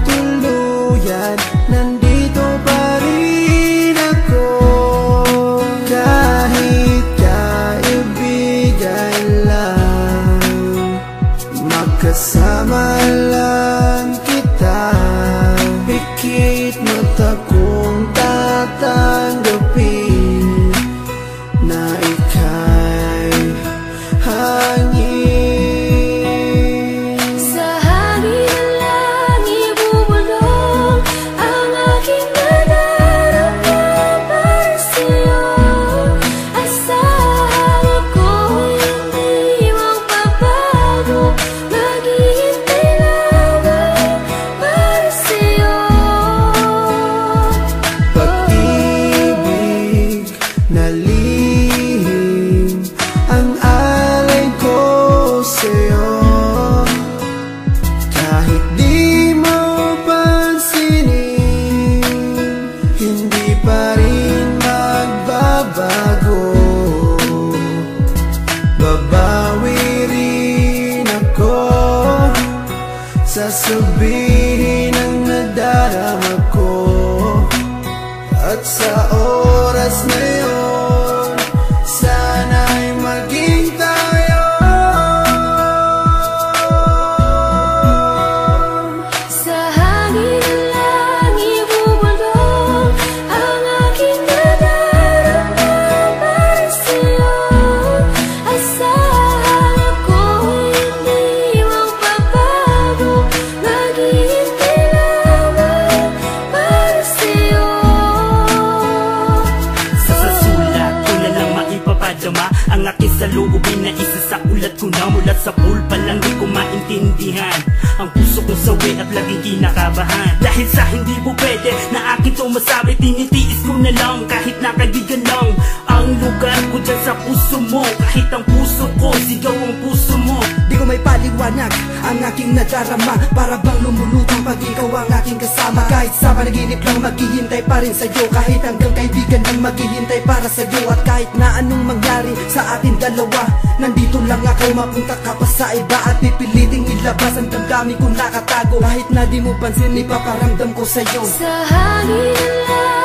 tuluyan, nandito pa rin ako. Kahit kaibigan lang, magkasama lang kita. Pikit mata kong tatanggapin na ika'y hangin. Sa hangin na lang ibubulong ang aking nadarama para sa'yo. Asahan ako'y hindi magbabago, maghihintay lamang para sa'yo. Pag-ibig na lihim ang alay ko sa'yo. Kahit di mo pansinin, hindi pa rin magbabago. Babawi rin ako, sasabihin ang nadarama ko. At sa oras na yun, sana'y maging tayo. Sa hangin na lang ibubulong ang aking nadarama para sa'yo. Asahan ako'y hindi magbabago, maghihintay lamang para sa'yo. Sa sulat ko na lang maipapadama ang aking saloobin na isa sa ulat ko na. Mula sa pulpa lang di ko maintindihan ang puso kong sawi at laging kinakabahan. Dahil sa hindi mo pwede na akin to masabi, tinitiis ko na lang kahit nakaibigan lang ang lugar ko dyan sa puso mo. Kahit ang puso ko, sigaw ang puso mo. Di ko may paliwanag ang aking nadarama, para bang lumulutang pag ikaw ang aking kasama. Kahit sa panaginip lang maghihintay pa rin sa'yo, kahit hanggang kaibigan lang maghihintay para sa'yo. At kahit na anong mangyari sa atin dalawa, nandito lang ako, mapunta ka pa sa iba at pipiliting ilabas ang damdamin kong nakatago. Kahit na di mo pansin, ipaparamdam ko sa'yo. Sa hangin na lang